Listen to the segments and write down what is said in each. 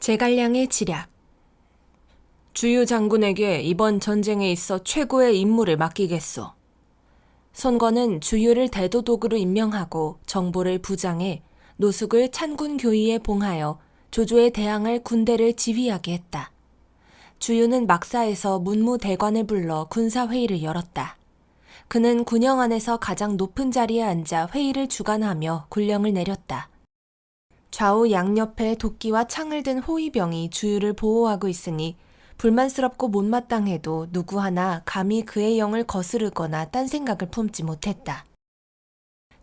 제갈량의 지략. 주유 장군에게 이번 전쟁에 있어 최고의 임무를 맡기겠소. 선권은 주유를 대도독으로 임명하고 정보를 부장해 노숙을 찬군 교의에 봉하여 조조에 대항할 군대를 지휘하게 했다. 주유는 막사에서 문무대관을 불러 군사회의를 열었다. 그는 군영 안에서 가장 높은 자리에 앉아 회의를 주관하며 군령을 내렸다. 좌우 양옆에 도끼와 창을 든 호위병이 주유를 보호하고 있으니 불만스럽고 못마땅해도 누구 하나 감히 그의 영을 거스르거나 딴 생각을 품지 못했다.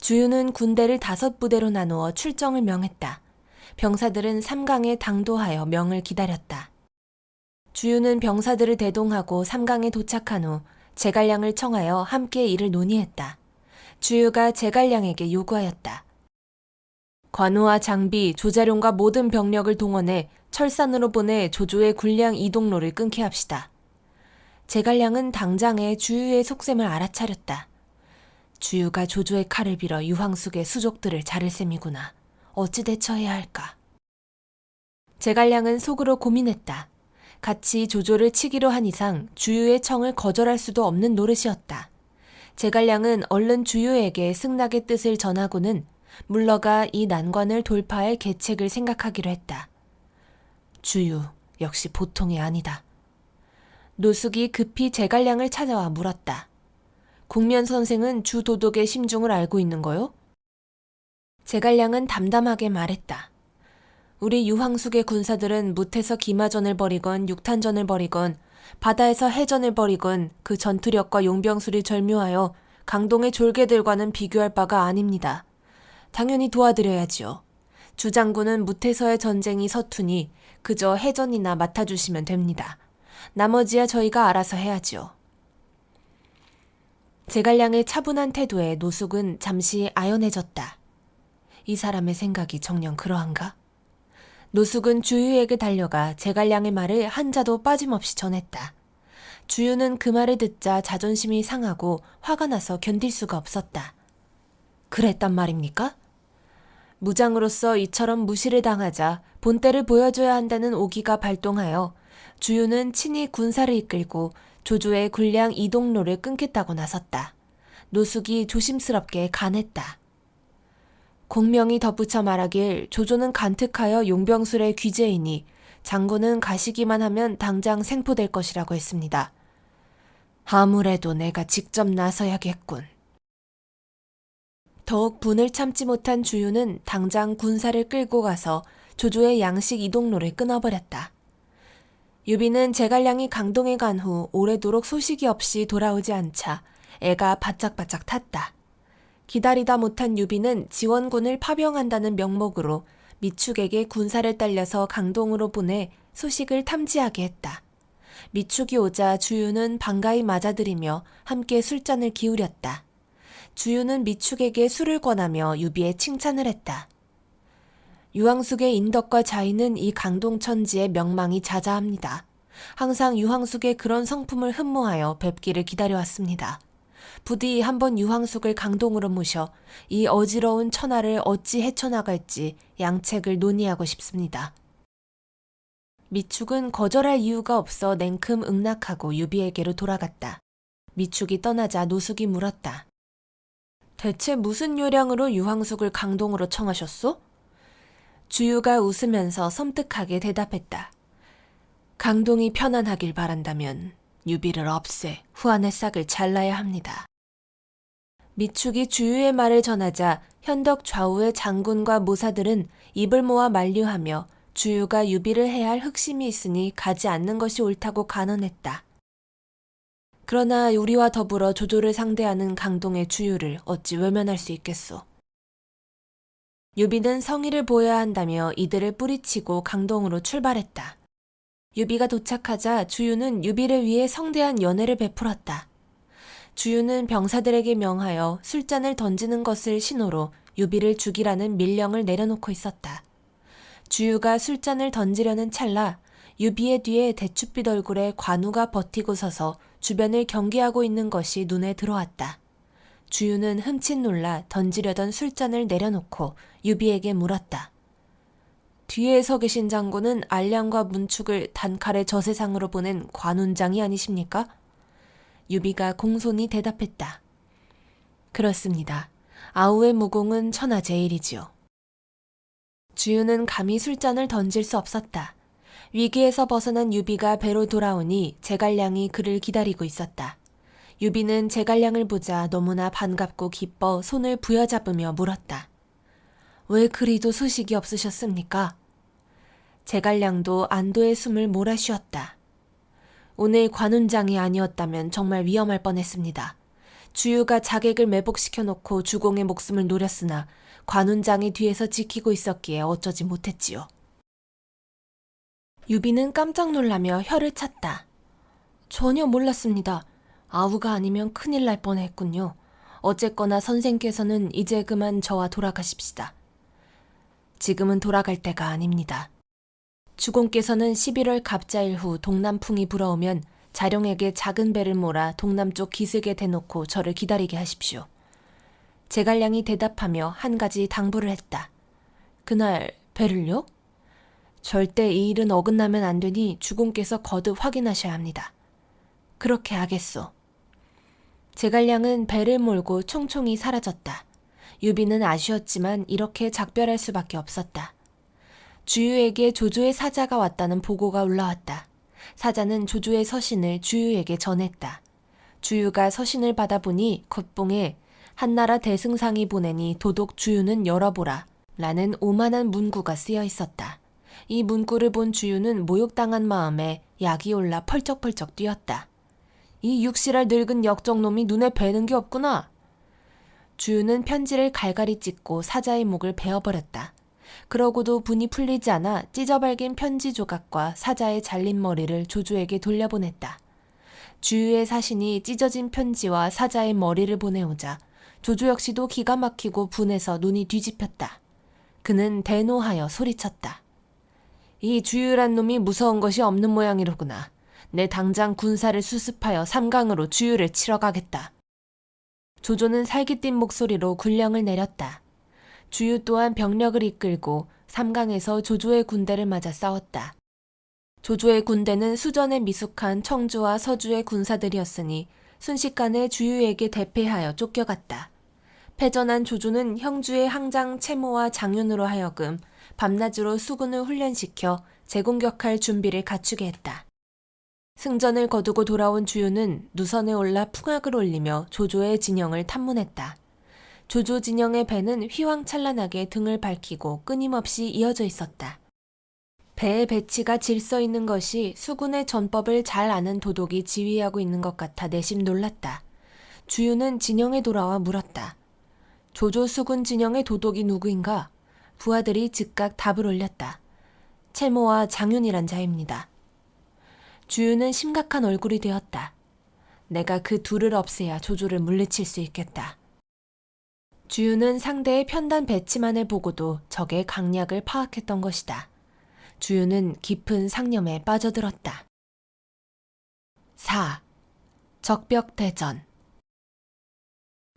주유는 군대를 5부대로 나누어 출정을 명했다. 병사들은 삼강에 당도하여 명을 기다렸다. 주유는 병사들을 대동하고 삼강에 도착한 후 제갈량을 청하여 함께 이를 논의했다. 주유가 제갈량에게 요구하였다. 관우와 장비, 조자룡과 모든 병력을 동원해 철산으로 보내 조조의 군량 이동로를 끊게 합시다. 제갈량은 당장에 주유의 속셈을 알아차렸다. 주유가 조조의 칼을 빌어 유황숙의 수족들을 자를 셈이구나. 어찌 대처해야 할까? 제갈량은 속으로 고민했다. 같이 조조를 치기로 한 이상 주유의 청을 거절할 수도 없는 노릇이었다. 제갈량은 얼른 주유에게 승낙의 뜻을 전하고는 물러가 이 난관을 돌파할 계책을 생각하기로 했다. 주유, 역시 보통이 아니다. 노숙이 급히 제갈량을 찾아와 물었다. 국면 선생은 주 도독의 심중을 알고 있는 거요? 제갈량은 담담하게 말했다. 우리 유황숙의 군사들은 뭇에서 기마전을 벌이건 육탄전을 벌이건 바다에서 해전을 벌이건 그 전투력과 용병술이 절묘하여 강동의 졸개들과는 비교할 바가 아닙니다. 당연히 도와드려야지요. 주장군은 뭇에서의 전쟁이 서투니 그저 해전이나 맡아주시면 됩니다. 나머지야 저희가 알아서 해야지요. 제갈량의 차분한 태도에 노숙은 잠시 아연해졌다. 이 사람의 생각이 정녕 그러한가? 노숙은 주유에게 달려가 제갈량의 말을 한자도 빠짐없이 전했다. 주유는 그 말을 듣자 자존심이 상하고 화가 나서 견딜 수가 없었다. 그랬단 말입니까? 무장으로서 이처럼 무시를 당하자 본때를 보여줘야 한다는 오기가 발동하여 주유는 친히 군사를 이끌고 조조의 군량 이동로를 끊겠다고 나섰다. 노숙이 조심스럽게 간했다. 공명이 덧붙여 말하길 조조는 간특하여 용병술의 귀재이니 장군은 가시기만 하면 당장 생포될 것이라고 했습니다. 아무래도 내가 직접 나서야겠군. 더욱 분을 참지 못한 주유는 당장 군사를 끌고 가서 조조의 양식 이동로를 끊어버렸다. 유비는 제갈량이 강동에 간 후 오래도록 소식이 없이 돌아오지 않자 애가 바짝바짝 탔다. 기다리다 못한 유비는 지원군을 파병한다는 명목으로 미축에게 군사를 딸려서 강동으로 보내 소식을 탐지하게 했다. 미축이 오자 주유는 반가이 맞아들이며 함께 술잔을 기울였다. 주유는 미축에게 술을 권하며 유비의 칭찬을 했다. 유황숙의 인덕과 자의는 이 강동천지의 명망이 자자합니다. 항상 유황숙의 그런 성품을 흠모하여 뵙기를 기다려왔습니다. 부디 한번 유황숙을 강동으로 모셔 이 어지러운 천하를 어찌 헤쳐나갈지 양책을 논의하고 싶습니다. 미축은 거절할 이유가 없어 냉큼 응낙하고 유비에게로 돌아갔다. 미축이 떠나자 노숙이 물었다. 대체 무슨 요량으로 유황숙을 강동으로 청하셨소? 주유가 웃으면서 섬뜩하게 대답했다. 강동이 편안하길 바란다면 유비를 없애 후안의 싹을 잘라야 합니다. 미축이 주유의 말을 전하자 현덕 좌우의 장군과 모사들은 입을 모아 만류하며 주유가 유비를 해야 할 흑심이 있으니 가지 않는 것이 옳다고 간언했다. 그러나 우리와 더불어 조조를 상대하는 강동의 주유를 어찌 외면할 수 있겠소. 유비는 성의를 보여야 한다며 이들을 뿌리치고 강동으로 출발했다. 유비가 도착하자 주유는 유비를 위해 성대한 연회를 베풀었다. 주유는 병사들에게 명하여 술잔을 던지는 것을 신호로 유비를 죽이라는 밀령을 내려놓고 있었다. 주유가 술잔을 던지려는 찰나 유비의 뒤에 대추빛 얼굴에 관우가 버티고 서서 주변을 경계하고 있는 것이 눈에 들어왔다. 주유는 흠칫 놀라 던지려던 술잔을 내려놓고 유비에게 물었다. 뒤에 서 계신 장군은 알량과 문축을 단칼에 저세상으로 보낸 관운장이 아니십니까? 유비가 공손히 대답했다. 그렇습니다. 아우의 무공은 천하제일이지요. 주유는 감히 술잔을 던질 수 없었다. 위기에서 벗어난 유비가 배로 돌아오니 제갈량이 그를 기다리고 있었다. 유비는 제갈량을 보자 너무나 반갑고 기뻐 손을 부여잡으며 물었다. 왜 그리도 소식이 없으셨습니까? 제갈량도 안도의 숨을 몰아쉬었다. 오늘 관운장이 아니었다면 정말 위험할 뻔했습니다. 주유가 자객을 매복시켜 놓고 주공의 목숨을 노렸으나 관운장이 뒤에서 지키고 있었기에 어쩌지 못했지요. 유비는 깜짝 놀라며 혀를 찼다. 전혀 몰랐습니다. 아우가 아니면 큰일 날 뻔했군요. 어쨌거나 선생께서는 이제 그만 저와 돌아가십시다. 지금은 돌아갈 때가 아닙니다. 주공께서는 11월 갑자일 후 동남풍이 불어오면 자룡에게 작은 배를 몰아 동남쪽 기슭에 대놓고 저를 기다리게 하십시오. 제갈량이 대답하며 한 가지 당부를 했다. 그날 배를요? 절대 이 일은 어긋나면 안 되니 주공께서 거듭 확인하셔야 합니다. 그렇게 하겠소. 제갈량은 배를 몰고 총총히 사라졌다. 유비는 아쉬웠지만 이렇게 작별할 수밖에 없었다. 주유에게 조조의 사자가 왔다는 보고가 올라왔다. 사자는 조조의 서신을 주유에게 전했다. 주유가 서신을 받아보니 겉봉에 한나라 대승상이 보내니 도독 주유는 열어보라 라는 오만한 문구가 쓰여 있었다. 이 문구를 본 주유는 모욕당한 마음에 약이 올라 펄쩍펄쩍 뛰었다. 이 육실할 늙은 역적놈이 눈에 뵈는 게 없구나. 주유는 편지를 갈갈이 찢고 사자의 목을 베어버렸다. 그러고도 분이 풀리지 않아 찢어발긴 편지 조각과 사자의 잘린 머리를 조조에게 돌려보냈다. 주유의 사신이 찢어진 편지와 사자의 머리를 보내오자 조조 역시도 기가 막히고 분해서 눈이 뒤집혔다. 그는 대노하여 소리쳤다. 이 주유란 놈이 무서운 것이 없는 모양이로구나. 내 당장 군사를 수습하여 삼강으로 주유를 치러 가겠다. 조조는 살깃띤 목소리로 군령을 내렸다. 주유 또한 병력을 이끌고 삼강에서 조조의 군대를 맞아 싸웠다. 조조의 군대는 수전에 미숙한 청주와 서주의 군사들이었으니 순식간에 주유에게 대패하여 쫓겨갔다. 패전한 조조는 형주의 항장 채모와 장윤으로 하여금 밤낮으로 수군을 훈련시켜 재공격할 준비를 갖추게 했다. 승전을 거두고 돌아온 주유는 누선에 올라 풍악을 올리며 조조의 진영을 탐문했다. 조조 진영의 배는 휘황찬란하게 등을 밝히고 끊임없이 이어져 있었다. 배의 배치가 질서 있는 것이 수군의 전법을 잘 아는 도독이 지휘하고 있는 것 같아 내심 놀랐다. 주유는 진영에 돌아와 물었다. 조조 수군 진영의 도독이 누구인가? 부하들이 즉각 답을 올렸다. 채모와 장윤이란 자입니다. 주유는 심각한 얼굴이 되었다. 내가 그 둘을 없애야 조조를 물리칠 수 있겠다. 주유는 상대의 편단 배치만을 보고도 적의 강약을 파악했던 것이다. 주유는 깊은 상념에 빠져들었다. 4. 적벽대전.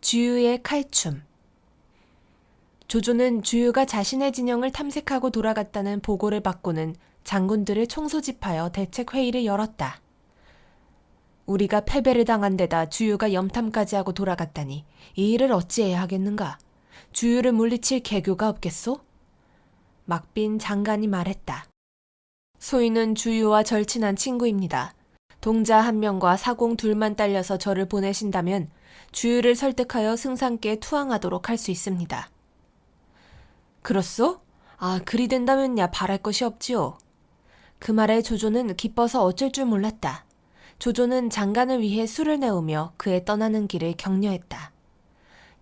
주유의 칼춤. 조조는 주유가 자신의 진영을 탐색하고 돌아갔다는 보고를 받고는 장군들을 총소집하여 대책회의를 열었다. 우리가 패배를 당한 데다 주유가 염탐까지 하고 돌아갔다니 이 일을 어찌해야 하겠는가? 주유를 물리칠 개교가 없겠소? 막빈 장관이 말했다. 소인은 주유와 절친한 친구입니다. 동자 한 명과 사공 둘만 딸려서 저를 보내신다면 주유를 설득하여 승상께 투항하도록 할 수 있습니다. 그렇소? 아, 그리 된다면야 바랄 것이 없지요. 그 말에 조조는 기뻐서 어쩔 줄 몰랐다. 조조는 장관을 위해 술을 내오며 그의 떠나는 길을 격려했다.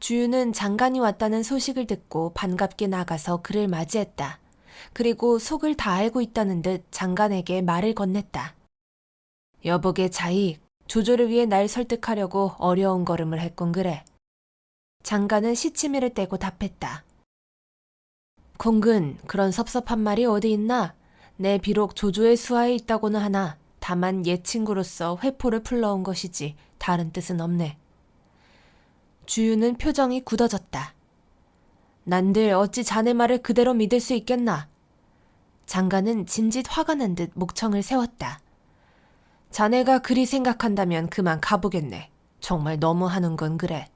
주유는 장관이 왔다는 소식을 듣고 반갑게 나가서 그를 맞이했다. 그리고 속을 다 알고 있다는 듯 장관에게 말을 건넸다. 여복의 자익, 조조를 위해 날 설득하려고 어려운 걸음을 했군 그래. 장관은 시치미를 떼고 답했다. 공근, 그런 섭섭한 말이 어디 있나? 내 비록 조조의 수하에 있다고는 하나 다만 옛 친구로서 회포를 풀러온 것이지 다른 뜻은 없네. 주유는 표정이 굳어졌다. 난들 어찌 자네 말을 그대로 믿을 수 있겠나? 장가는 진짓 화가 난 듯 목청을 세웠다. 자네가 그리 생각한다면 그만 가보겠네. 정말 너무하는 건 그래.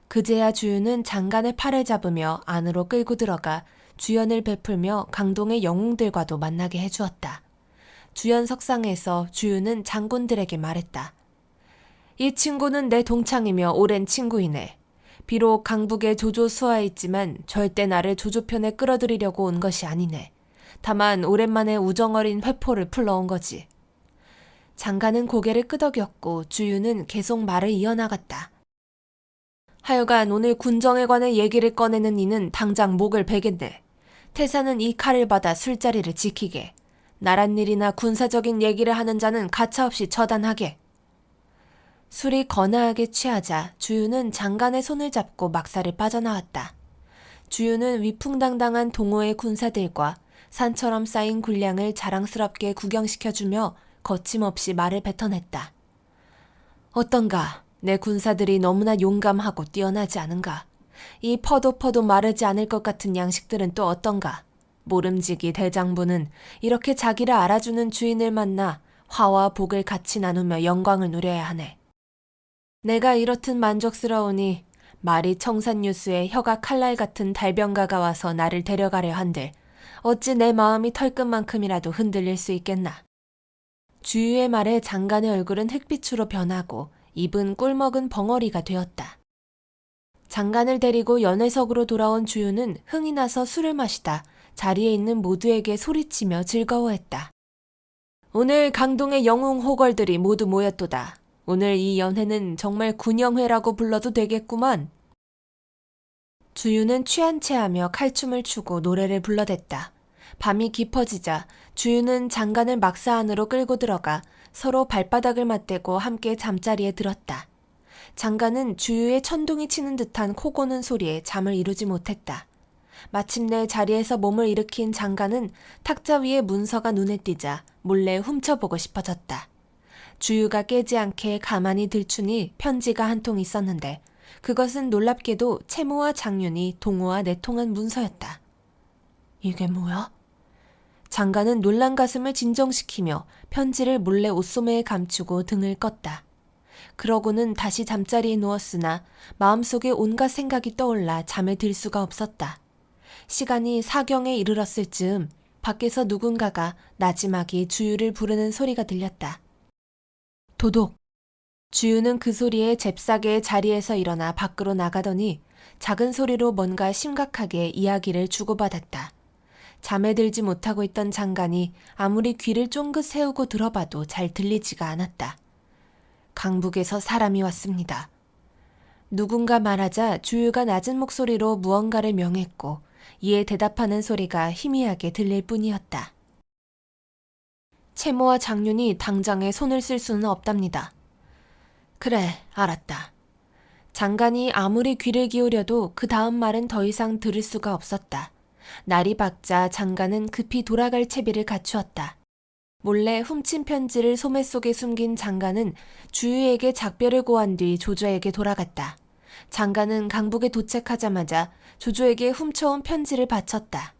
그제야 주유는 장간의 팔을 잡으며 안으로 끌고 들어가 주연을 베풀며 강동의 영웅들과도 만나게 해주었다. 주연 석상에서 주유는 장군들에게 말했다. 이 친구는 내 동창이며 오랜 친구이네. 비록 강북에 조조 수하에 있지만 절대 나를 조조편에 끌어들이려고 온 것이 아니네. 다만 오랜만에 우정어린 회포를 풀러온 거지. 장가는 고개를 끄덕였고 주유는 계속 말을 이어나갔다. 하여간 오늘 군정에 관해 얘기를 꺼내는 이는 당장 목을 베겠네. 태사는 이 칼을 받아 술자리를 지키게. 나란 일이나 군사적인 얘기를 하는 자는 가차없이 처단하게. 술이 거나하게 취하자 주유는 장간의 손을 잡고 막사를 빠져나왔다. 주유는 위풍당당한 동호회 군사들과 산처럼 쌓인 군량을 자랑스럽게 구경시켜주며 거침없이 말을 뱉어냈다. 어떤가? 내 군사들이 너무나 용감하고 뛰어나지 않은가? 이 퍼도 마르지 않을 것 같은 양식들은 또 어떤가? 모름지기 대장부는 이렇게 자기를 알아주는 주인을 만나 화와 복을 같이 나누며 영광을 누려야 하네. 내가 이렇듯 만족스러우니 말이 청산유수에 혀가 칼날 같은 달변가가 와서 나를 데려가려 한들 어찌 내 마음이 털끝만큼이라도 흔들릴 수 있겠나. 주유의 말에 장간의 얼굴은 흑빛으로 변하고 입은 꿀먹은 벙어리가 되었다. 장간을 데리고 연회석으로 돌아온 주유는 흥이 나서 술을 마시다 자리에 있는 모두에게 소리치며 즐거워했다. 오늘 강동의 영웅 호걸들이 모두 모였도다. 오늘 이 연회는 정말 군영회라고 불러도 되겠구만. 주유는 취한 체하며 칼춤을 추고 노래를 불러댔다. 밤이 깊어지자 주유는 장간을 막사 안으로 끌고 들어가 서로 발바닥을 맞대고 함께 잠자리에 들었다. 장간은 주유의 천둥이 치는 듯한 코 고는 소리에 잠을 이루지 못했다. 마침내 자리에서 몸을 일으킨 장간은 탁자 위에 문서가 눈에 띄자 몰래 훔쳐보고 싶어졌다. 주유가 깨지 않게 가만히 들추니 편지가 한 통 있었는데 그것은 놀랍게도 채모와 장윤이 동호와 내통한 문서였다. 이게 뭐야? 장간은 놀란 가슴을 진정시키며 편지를 몰래 옷소매에 감추고 등을 껐다. 그러고는 다시 잠자리에 누웠으나 마음속에 온갖 생각이 떠올라 잠에 들 수가 없었다. 시간이 사경에 이르렀을 즈음 밖에서 누군가가 나지막이 주유를 부르는 소리가 들렸다. 도독! 주유는 그 소리에 잽싸게 자리에서 일어나 밖으로 나가더니 작은 소리로 뭔가 심각하게 이야기를 주고받았다. 잠에 들지 못하고 있던 장간이 아무리 귀를 쫑긋 세우고 들어봐도 잘 들리지가 않았다. 강북에서 사람이 왔습니다. 누군가 말하자 주유가 낮은 목소리로 무언가를 명했고 이에 대답하는 소리가 희미하게 들릴 뿐이었다. 채모와 장윤이 당장에 손을 쓸 수는 없답니다. 그래, 알았다. 장간이 아무리 귀를 기울여도 그 다음 말은 더 이상 들을 수가 없었다. 날이 밝자 장간은 급히 돌아갈 채비를 갖추었다. 몰래 훔친 편지를 소매 속에 숨긴 장간은 주유에게 작별을 고한 뒤 조조에게 돌아갔다. 장간은 강북에 도착하자마자 조조에게 훔쳐온 편지를 바쳤다.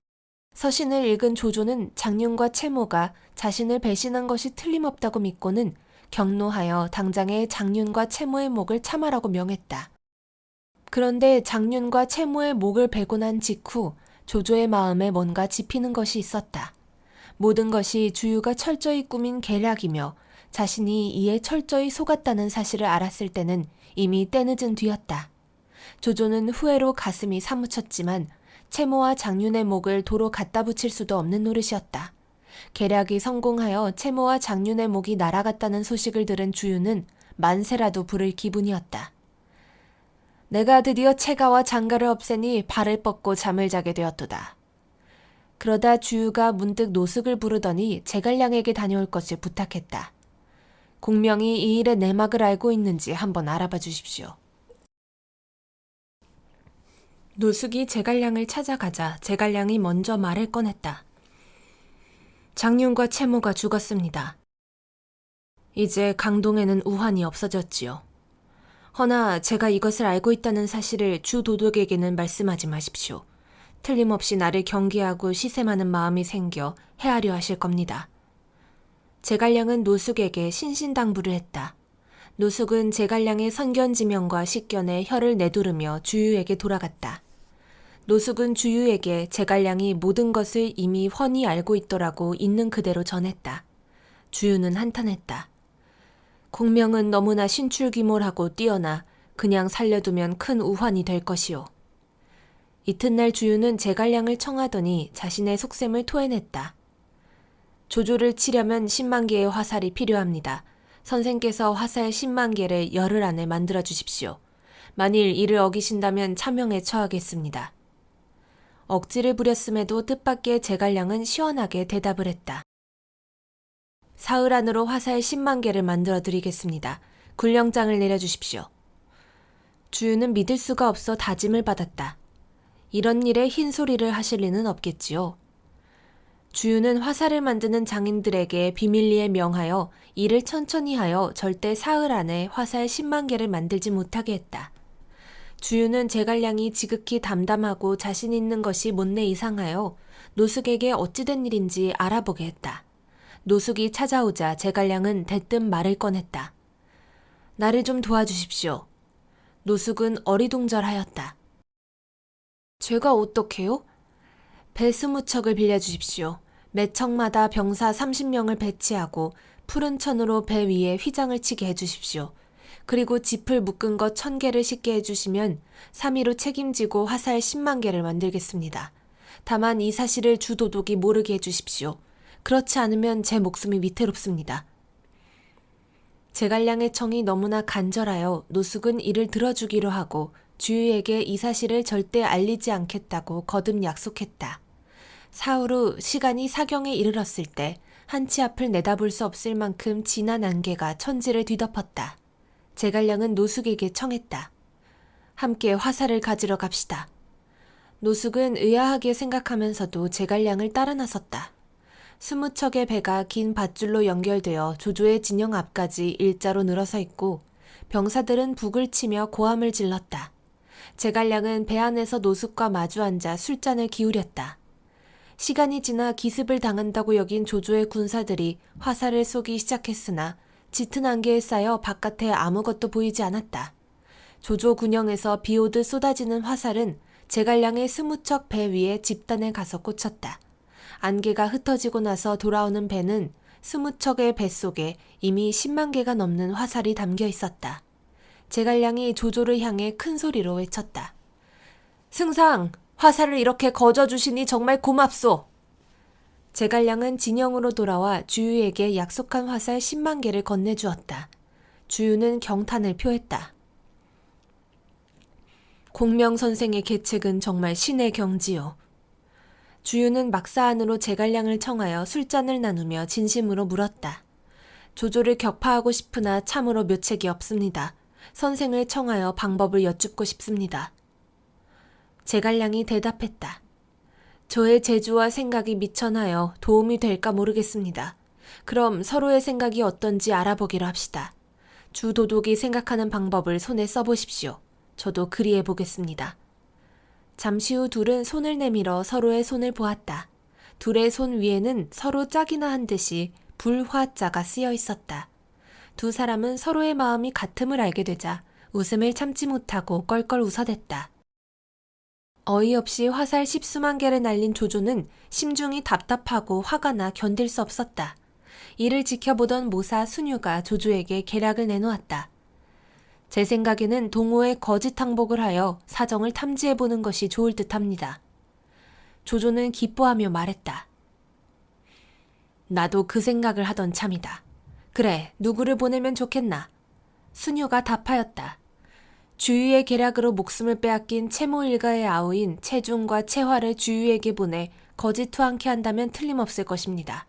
서신을 읽은 조조는 장윤과 채모가 자신을 배신한 것이 틀림없다고 믿고는 격노하여 당장에 장윤과 채모의 목을 참아라고 명했다. 그런데 장윤과 채모의 목을 베고 난 직후 조조의 마음에 뭔가 짚이는 것이 있었다. 모든 것이 주유가 철저히 꾸민 계략이며 자신이 이에 철저히 속았다는 사실을 알았을 때는 이미 때늦은 뒤였다. 조조는 후회로 가슴이 사무쳤지만 채모와 장윤의 목을 도로 갖다 붙일 수도 없는 노릇이었다. 계략이 성공하여 채모와 장윤의 목이 날아갔다는 소식을 들은 주유는 만세라도 부를 기분이었다. 내가 드디어 채가와 장가를 없애니 발을 뻗고 잠을 자게 되었도다. 그러다 주유가 문득 노숙을 부르더니 제갈량에게 다녀올 것을 부탁했다. 공명이 이 일의 내막을 알고 있는지 한번 알아봐 주십시오. 노숙이 제갈량을 찾아가자 제갈량이 먼저 말을 꺼냈다. 장윤과 채모가 죽었습니다. 이제 강동에는 우환이 없어졌지요. 허나 제가 이것을 알고 있다는 사실을 주 도독에게는 말씀하지 마십시오. 틀림없이 나를 경계하고 시샘하는 마음이 생겨 해하려 하실 겁니다. 제갈량은 노숙에게 신신당부를 했다. 노숙은 제갈량의 선견지명과 식견에 혀를 내두르며 주유에게 돌아갔다. 노숙은 주유에게 제갈량이 모든 것을 이미 훤히 알고 있더라고 있는 그대로 전했다. 주유는 한탄했다. 공명은 너무나 신출귀몰하고 뛰어나 그냥 살려두면 큰 우환이 될 것이오. 이튿날 주유는 제갈량을 청하더니 자신의 속셈을 토해냈다. 조조를 치려면 10만 개의 화살이 필요합니다. 선생께서 화살 10만 개를 열흘 안에 만들어 주십시오. 만일 이를 어기신다면 차명에 처하겠습니다. 억지를 부렸음에도 뜻밖의 제갈량은 시원하게 대답을 했다. 사흘 안으로 화살 10만 개를 만들어 드리겠습니다. 군령장을 내려주십시오. 주유는 믿을 수가 없어 다짐을 받았다. 이런 일에 흰소리를 하실 리는 없겠지요. 주유는 화살을 만드는 장인들에게 비밀리에 명하여 일을 천천히 하여 절대 사흘 안에 화살 10만 개를 만들지 못하게 했다. 주유는 제갈량이 지극히 담담하고 자신 있는 것이 못내 이상하여 노숙에게 어찌된 일인지 알아보게 했다. 노숙이 찾아오자 제갈량은 대뜸 말을 꺼냈다. 나를 좀 도와주십시오. 노숙은 어리둥절하였다. 제가 어떡해요? 배 20척을 빌려주십시오. 매 척마다 병사 30명을 배치하고 푸른 천으로 배 위에 휘장을 치게 해주십시오. 그리고 짚을 묶은 것 1000개를 싣게 해주시면 3일로 책임지고 화살 10만 개를 만들겠습니다. 다만 이 사실을 주도독이 모르게 해주십시오. 그렇지 않으면 제 목숨이 위태롭습니다. 제갈량의 청이 너무나 간절하여 노숙은 이를 들어주기로 하고 주유에게 이 사실을 절대 알리지 않겠다고 거듭 약속했다. 사흘 후 시간이 사경에 이르렀을 때 한치 앞을 내다볼 수 없을 만큼 진한 안개가 천지를 뒤덮었다. 제갈량은 노숙에게 청했다. 함께 화살을 가지러 갑시다. 노숙은 의아하게 생각하면서도 제갈량을 따라 나섰다. 20척의 배가 긴 밧줄로 연결되어 조조의 진영 앞까지 일자로 늘어서 있고 병사들은 북을 치며 고함을 질렀다. 제갈량은 배 안에서 노숙과 마주 앉아 술잔을 기울였다. 시간이 지나 기습을 당한다고 여긴 조조의 군사들이 화살을 쏘기 시작했으나 짙은 안개에 쌓여 바깥에 아무것도 보이지 않았다. 조조 군영에서 비오듯 쏟아지는 화살은 제갈량의 20척 배 위에 집단에 가서 꽂혔다. 안개가 흩어지고 나서 돌아오는 배는 20척의 뱃속에 이미 10만 개가 넘는 화살이 담겨 있었다. 제갈량이 조조를 향해 큰 소리로 외쳤다. 승상! 화살을 이렇게 거저주시니 정말 고맙소! 제갈량은 진영으로 돌아와 주유에게 약속한 화살 10만 개를 건네주었다. 주유는 경탄을 표했다. 공명선생의 계책은 정말 신의 경지요. 주유는 막사 안으로 제갈량을 청하여 술잔을 나누며 진심으로 물었다. 조조를 격파하고 싶으나 참으로 묘책이 없습니다. 선생을 청하여 방법을 여쭙고 싶습니다. 제갈량이 대답했다. 저의 재주와 생각이 미천하여 도움이 될까 모르겠습니다. 그럼 서로의 생각이 어떤지 알아보기로 합시다. 주 도독이 생각하는 방법을 손에 써보십시오. 저도 그리해 보겠습니다. 잠시 후 둘은 손을 내밀어 서로의 손을 보았다. 둘의 손 위에는 서로 짝이나 한 듯이 불화자가 쓰여 있었다. 두 사람은 서로의 마음이 같음을 알게 되자 웃음을 참지 못하고 껄껄 웃어댔다. 어이없이 화살 10수만 개를 날린 조조는 심중이 답답하고 화가 나 견딜 수 없었다. 이를 지켜보던 모사 순유가 조조에게 계략을 내놓았다. 제 생각에는 동호에 거짓 항복을 하여 사정을 탐지해보는 것이 좋을 듯합니다. 조조는 기뻐하며 말했다. 나도 그 생각을 하던 참이다. 그래, 누구를 보내면 좋겠나? 순유가 답하였다. 주유의 계략으로 목숨을 빼앗긴 채모 일가의 아우인 채중과 채화를 주유에게 보내 거짓 투항케 한다면 틀림없을 것입니다.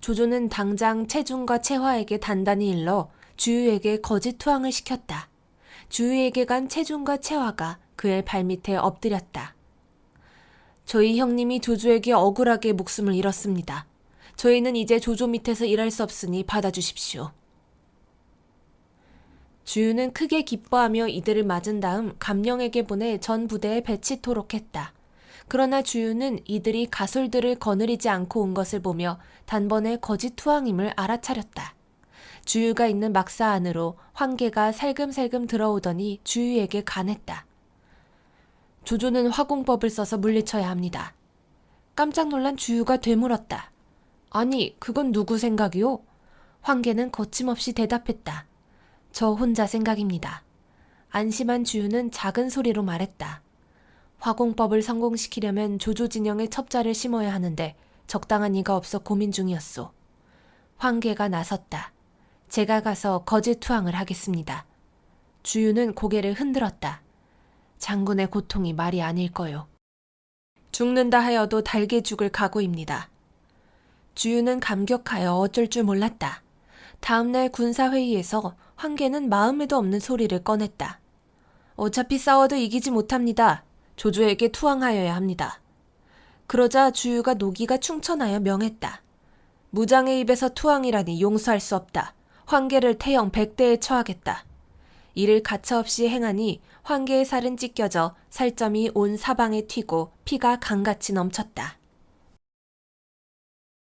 조조는 당장 채중과 채화에게 단단히 일러 주유에게 거짓 투항을 시켰다. 주유에게 간 채중과 채화가 그의 발밑에 엎드렸다. 저희 형님이 조조에게 억울하게 목숨을 잃었습니다. 저희는 이제 조조 밑에서 일할 수 없으니 받아주십시오. 주유는 크게 기뻐하며 이들을 맞은 다음 감령에게 보내 전 부대에 배치토록 했다. 그러나 주유는 이들이 가솔들을 거느리지 않고 온 것을 보며 단번에 거짓 투항임을 알아차렸다. 주유가 있는 막사 안으로 황계가 살금살금 들어오더니 주유에게 간했다. 조조는 화공법을 써서 물리쳐야 합니다. 깜짝 놀란 주유가 되물었다. 아니, 그건 누구 생각이요? 황계는 거침없이 대답했다. 저 혼자 생각입니다. 안심한 주유는 작은 소리로 말했다. 화공법을 성공시키려면 조조 진영에 첩자를 심어야 하는데 적당한 이가 없어 고민 중이었소. 황계가 나섰다. 제가 가서 거짓 투항을 하겠습니다. 주유는 고개를 흔들었다. 장군의 고통이 말이 아닐 거요. 죽는다 하여도 달게 죽을 각오입니다. 주유는 감격하여 어쩔 줄 몰랐다. 다음날 군사회의에서 황계는 마음에도 없는 소리를 꺼냈다. 어차피 싸워도 이기지 못합니다. 조조에게 투항하여야 합니다. 그러자 주유가 노기가 충천하여 명했다. 무장의 입에서 투항이라니 용서할 수 없다. 황계를 태형 100대에 처하겠다. 이를 가차없이 행하니 황계의 살은 찢겨져 살점이 온 사방에 튀고 피가 강같이 넘쳤다.